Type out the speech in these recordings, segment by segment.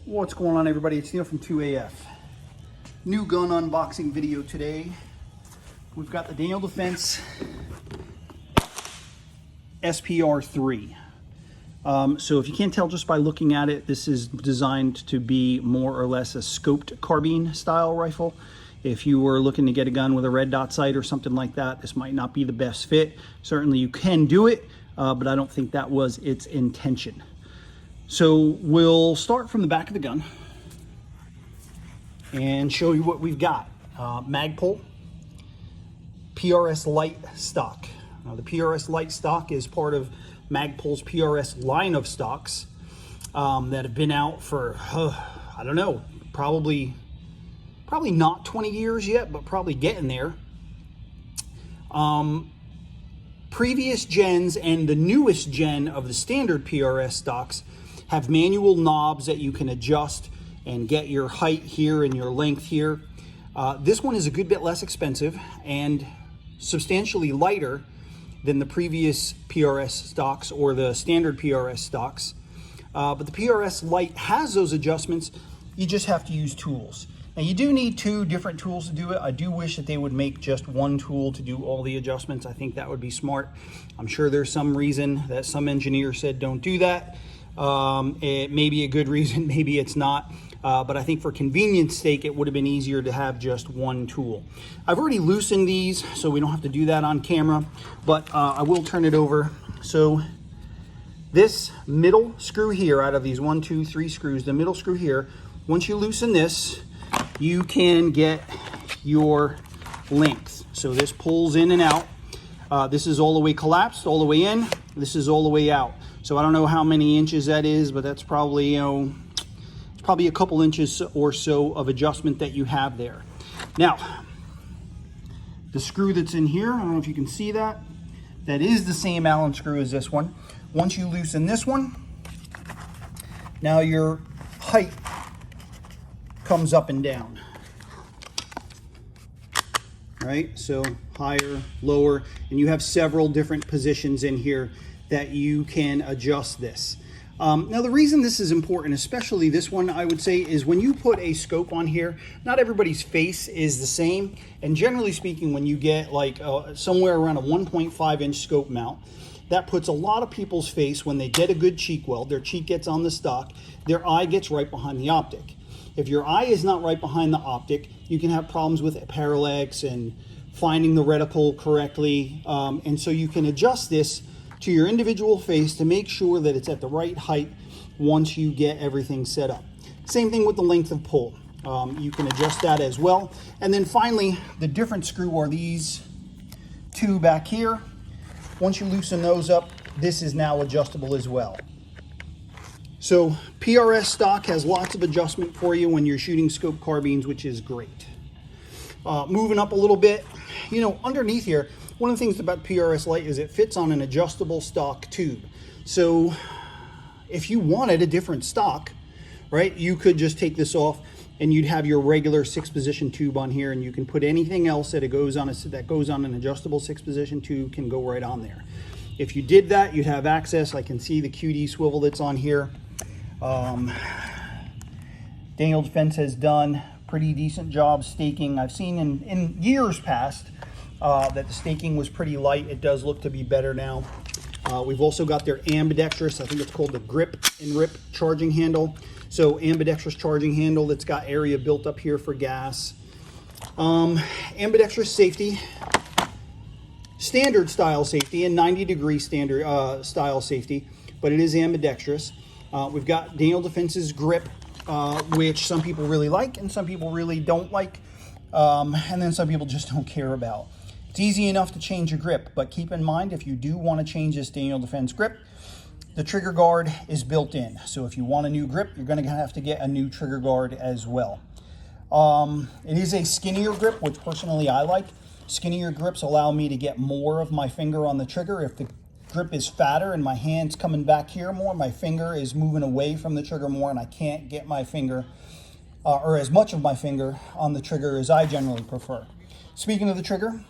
What's going on, everybody? It's Neil from 2AF. New gun unboxing video today. We've got the Defense SPR III. So if you can't tell just by looking at it, this is designed to be more or less a scoped carbine style rifle. If you were looking to get a gun with a red dot sight or something like that, this might not be the best fit. Certainly you can do it, but I don't think that was its intention. So we'll start from the back of the gun and show you what we've got. Magpul PRS Light stock. Now the PRS Light stock is part of Magpul's PRS line of stocks that have been out for, I don't know, probably not 20 years yet, but probably getting there. Previous gens and the newest gen of the standard PRS stocks have manual knobs that you can adjust and get your height here and your length here. This one is a good bit less expensive and substantially lighter than the previous PRS stocks or the standard PRS stocks. But the PRS Lite has those adjustments. You just have to use tools. Now you do need two different tools to do it. I do wish that they would make just one tool to do all the adjustments. I think that would be smart. I'm sure there's some reason that some engineer said don't do that. It may be a good reason, maybe it's not. But I think for convenience sake, it would have been easier to have just one tool. I've already loosened these, so we don't have to do that on camera, but I will turn it over. So this middle screw here, out of these 1, 2, 3 screws, the middle screw here, once you loosen this, you can get your length. So this pulls in and out. This is all the way collapsed, all the way in. This is all the way out. So I don't know how many inches that is, but that's probably, it's probably a couple inches or so of adjustment that you have there. Now, the screw that's in here, I don't know if you can see that. That is the same Allen screw as this one. Once you loosen this one, now your height comes up and down. Right? So higher, lower, and you have several different positions in here that you can adjust this. Now the reason this is important, especially this one, I would say, is when you put a scope on here, not everybody's face is the same. And generally speaking, when you get like somewhere around a 1.5 inch scope mount, that puts a lot of people's face, when they get a good cheek weld, their cheek gets on the stock, their eye gets right behind the optic. If your eye is not right behind the optic, you can have problems with parallax and finding the reticle correctly. And so you can adjust this to your individual face to make sure that it's at the right height once you get everything set up. Same thing with the length of pull. You can adjust that as well. And then finally, the different screw are these two back here. Once you loosen those up, this is now adjustable as well. So PRS stock has lots of adjustment for you when you're shooting scope carbines, which is great. Moving up a little bit, underneath here, one of the things about PRS Lite is it fits on an adjustable stock tube. So if you wanted a different stock, right, you could just take this off and you'd have your regular 6-position tube on here, and you can put anything else that goes on an adjustable 6-position tube can go right on there. If you did that, you'd have access. I can see the QD swivel that's on here. Daniel Defense has done pretty decent job staking. I've seen in years past that the staking was pretty light. It does look to be better now. We've also got their ambidextrous, I think it's called the grip and rip charging handle. So ambidextrous charging handle that's got area built up here for gas. Ambidextrous safety, standard style safety, and 90-degree standard style safety, but it is ambidextrous. We've got Daniel Defense's grip, which some people really like and some people really don't like, and then some people just don't care about. It's easy enough to change your grip, but keep in mind, if you do want to change this Daniel Defense grip, the trigger guard is built in. So if you want a new grip, you're going to have to get a new trigger guard as well. It is a skinnier grip, which personally I like. Skinnier grips allow me to get more of my finger on the trigger. If the grip is fatter and my hand's coming back here more, my finger is moving away from the trigger more, and I can't get my finger, or as much of my finger on the trigger as I generally prefer. Speaking of the trigger,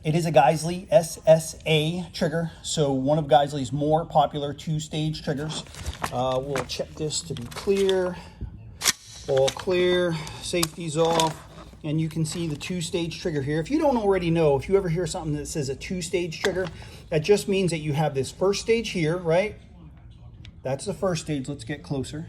It is a Geisley SSA trigger, so one of Geisley's more popular two-stage triggers. We'll check this to be clear. All clear, safety's off, and you can see the two-stage trigger here. If you don't already know, if you ever hear something that says a two-stage trigger, that just means that you have this first stage here, right? That's the first stage. Let's get closer.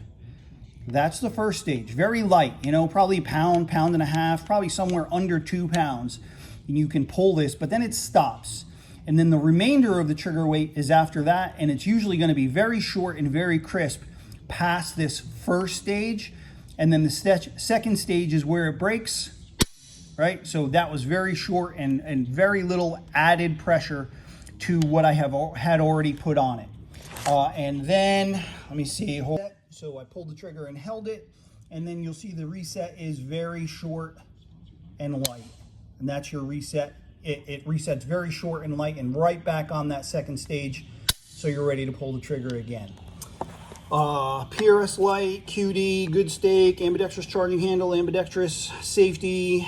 That's the first stage. Very light, you know, probably pound, pound and a half, probably somewhere under 2 pounds. And you can pull this, but then it stops. And then the remainder of the trigger weight is after that, and it's usually going to be very short and very crisp past this first stage. And then the second stage is where it breaks, right? So that was very short and very little added pressure to what I had already put on it. And then, let me see, so I pulled the trigger and held it, and then you'll see the reset is very short and light. And that's your reset. It resets very short and light and right back on that second stage, so you're ready to pull the trigger again. PRS light, QD, good stake, ambidextrous charging handle, ambidextrous safety,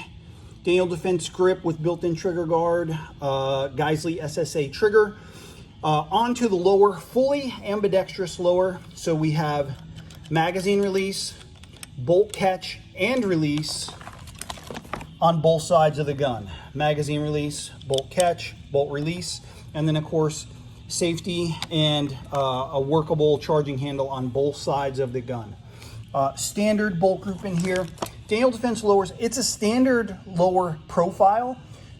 Daniel Defense grip with built-in trigger guard, Geisley SSA trigger. Onto the lower, fully ambidextrous lower. So we have magazine release, bolt catch, and release on both sides of the gun. Magazine release, bolt catch, bolt release, and then of course safety and a workable charging handle on both sides of the gun. Standard bolt group in here. Daniel Defense lowers, it's a standard lower profile.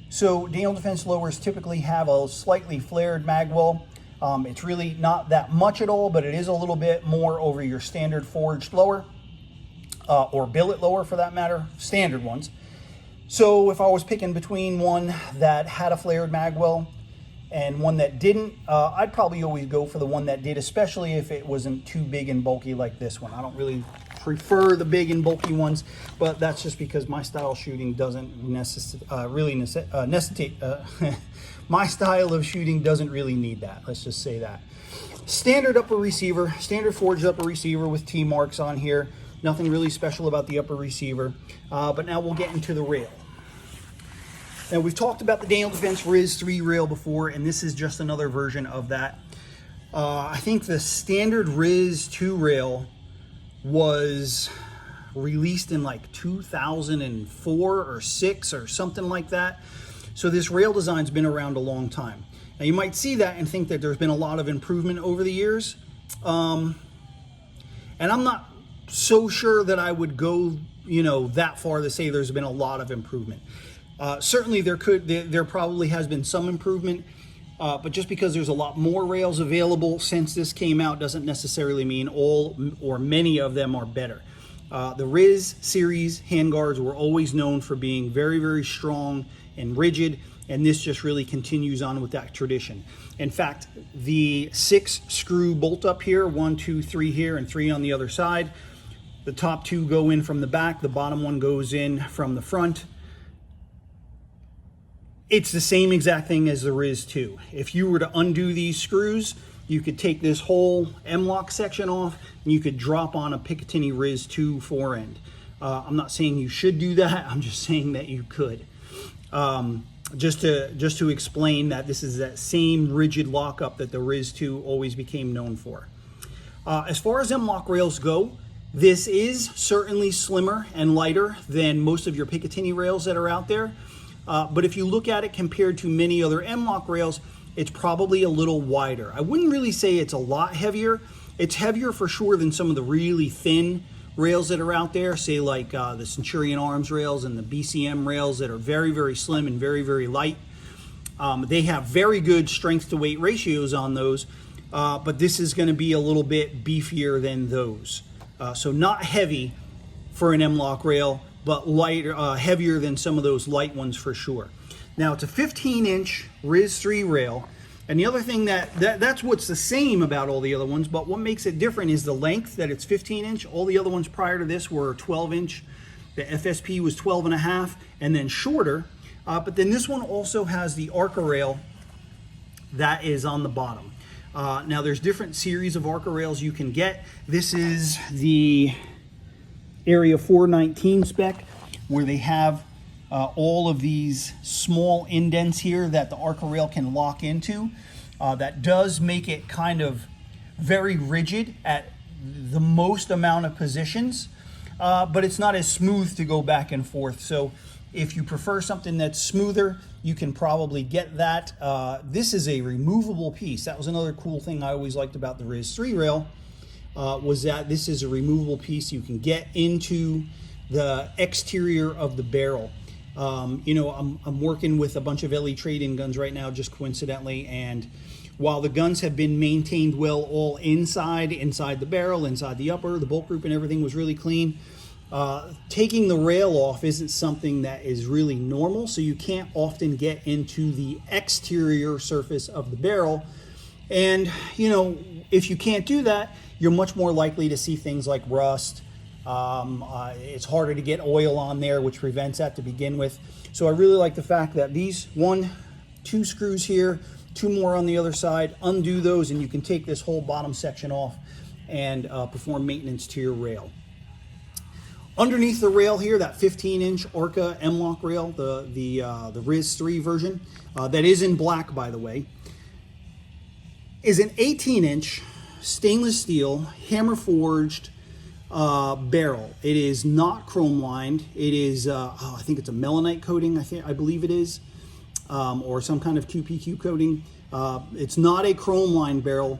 So Daniel Defense lowers typically have a slightly flared mag well. It's really not that much at all, but it is a little bit more over your standard forged lower, or billet lower for that matter, standard ones. So if I was picking between one that had a flared mag well and one that didn't, I'd probably always go for the one that did, especially if it wasn't too big and bulky like this one. I don't really prefer the big and bulky ones, but that's just because my style shooting doesn't necessitate, my style of shooting doesn't really need that. Let's just say that. Standard upper receiver, standard forged upper receiver with T marks on here. Nothing really special about the upper receiver, but now we'll get into the rail. Now, we've talked about the Daniel Defense RIS III rail before, and this is just another version of that. I think the standard RIS II rail was released in like 2004 or 6 or something like that. So this rail design's been around a long time. Now, you might see that and think that there's been a lot of improvement over the years. And I'm not so sure that I would go, you know, that far to say there's been a lot of improvement. Certainly there probably has been some improvement, but just because there's a lot more rails available since this came out doesn't necessarily mean all or many of them are better. The RIS series handguards were always known for being very, very strong and rigid, and this just really continues on with that tradition. In fact, the 6 screw bolt up here, 1, 2, 3 here, and 3 on the other side. The top 2 go in from the back, the bottom one goes in from the front. It's the same exact thing as the RIS II. If you were to undo these screws, you could take this whole M-lock section off and you could drop on a Picatinny RIS II forend. I'm not saying you should do that, I'm just saying that you could. Just to explain that this is that same rigid lockup that the RIS II always became known for. As far as M-lock rails go, this is certainly slimmer and lighter than most of your Picatinny rails that are out there. But if you look at it compared to many other M-lock rails, it's probably a little wider. I wouldn't really say it's a lot heavier. It's heavier for sure than some of the really thin rails that are out there, say like the Centurion Arms rails and the BCM rails that are very, very slim and very, very light. They have very good strength to weight ratios on those, but this is going to be a little bit beefier than those. So not heavy for an M-lock rail, but lighter, heavier than some of those light ones for sure. Now, it's a 15-inch RIS III rail, and the other thing that's what's the same about all the other ones, but what makes it different is the length, that it's 15-inch. All the other ones prior to this were 12-inch. The FSP was 12.5 and then shorter, but then this one also has the Arca rail that is on the bottom. Now, there's different series of Arca rails you can get. This is the Area 419 spec, where they have all of these small indents here that the ARCA rail can lock into. That does make it kind of very rigid at the most amount of positions, but it's not as smooth to go back and forth. So if you prefer something that's smoother, you can probably get that. This is a removable piece. That was another cool thing I always liked about the RIS 3 rail, was that this is a removable piece. You can get into the exterior of the barrel. You know, I'm working with a bunch of LE trade-in guns right now, just coincidentally, and while the guns have been maintained well all inside the barrel, inside the upper, the bolt group and everything was really clean, taking the rail off isn't something that is really normal, so you can't often get into the exterior surface of the barrel. And, you know, if you can't do that, you're much more likely to see things like rust. It's harder to get oil on there, which prevents that to begin with. So I really like the fact that these 2 screws here, 2 more on the other side, undo those, and you can take this whole bottom section off and perform maintenance to your rail. Underneath the rail here, that 15-inch ARCA M-LOK rail, the RIS 3 version, that is in black, by the way, is an 18-inch stainless steel, hammer-forged barrel. It is not chrome lined. It is, I think it's a melanite coating, I believe it is, or some kind of QPQ coating. It's not a chrome lined barrel,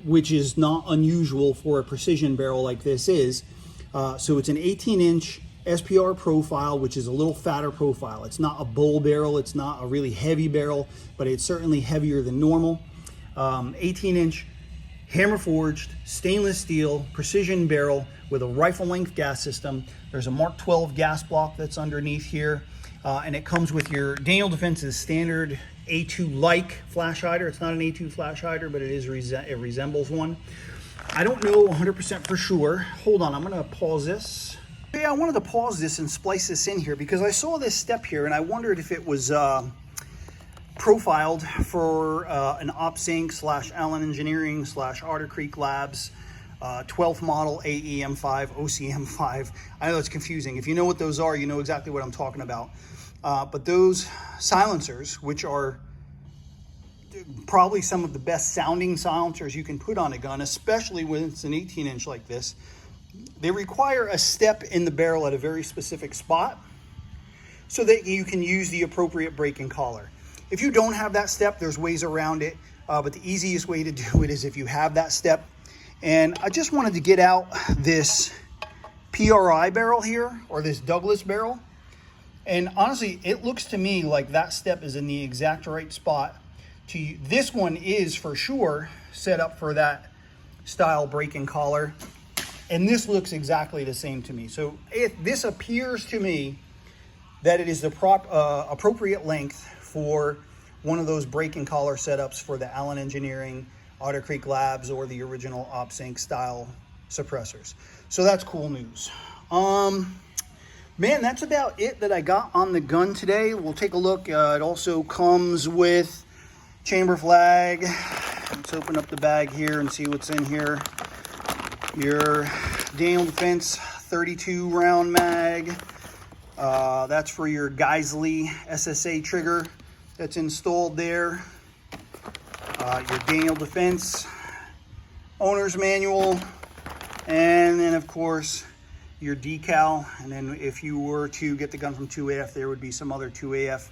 which is not unusual for a precision barrel like this is. So it's an 18-inch SPR profile, which is a little fatter profile. It's not a bull barrel. It's not a really heavy barrel, but it's certainly heavier than normal. 18-inch hammer forged stainless steel precision barrel with a rifle length gas system. There's a Mark 12 gas block that's underneath here, and it comes with your Daniel Defense's standard A2-like flash hider. It's not an A2 flash hider, but it resembles one. I don't know 100% for sure. Hold on, I'm gonna pause this. Yeah, I wanted to pause this and splice this in here because I saw this step here and I wondered if it was profiled for an OpSync / Allen Engineering / Otter Creek Labs 12th model AEM5 OCM5. I know it's confusing. If you know what those are, you know exactly what I'm talking about. But those silencers, which are probably some of the best sounding silencers you can put on a gun, especially when it's an 18-inch like this, they require a step in the barrel at a very specific spot so that you can use the appropriate brake and collar. If you don't have that step, there's ways around it, but the easiest way to do it is if you have that step. And I just wanted to get out this PRI barrel here, or this Douglas barrel, and honestly, it looks to me like that step is in the exact right spot. This one is for sure set up for that style brake and collar, and this looks exactly the same to me. So this appears to me that it is the appropriate length for one of those brake and collar setups for the Allen Engineering, Otter Creek Labs, or the original OpSync style suppressors. So that's cool news. Man, that's about it that I got on the gun today. We'll take a look. It also comes with chamber flag. Let's open up the bag here and see what's in here. Your Daniel Defense 32 round mag. That's for your Geisley SSA trigger that's installed there. Your Daniel Defense owner's manual, and then of course your decal. And then if you were to get the gun from 2AF, there would be some other 2AF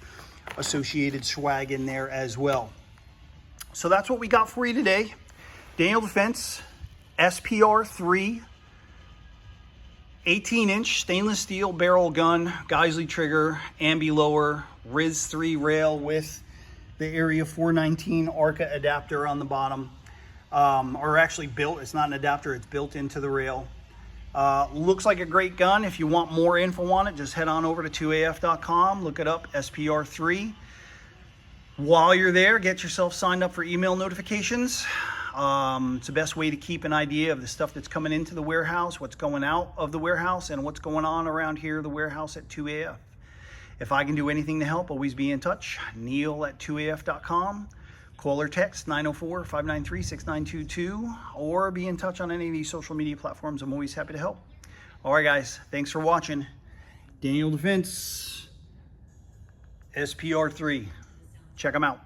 associated swag in there as well. So that's what we got for you today. Daniel Defense SPR III 18-inch stainless steel barrel gun, Geisley trigger, ambi lower, RIS 3 rail with the Area 419 ARCA adapter on the bottom, or actually built. It's not an adapter, it's built into the rail. Looks like a great gun. If you want more info on it, just head on over to 2af.com, look it up, SPR III. While you're there, get yourself signed up for email notifications. It's the best way to keep an idea of the stuff that's coming into the warehouse, what's going out of the warehouse, and what's going on around here, the warehouse at 2AF. If I can do anything to help, always be in touch. Neil at 2af.com. Call or text 904-593-6922, or be in touch on any of these social media platforms. I'm always happy to help. All right, guys, thanks for watching. Daniel Defense SPR III. Check them out.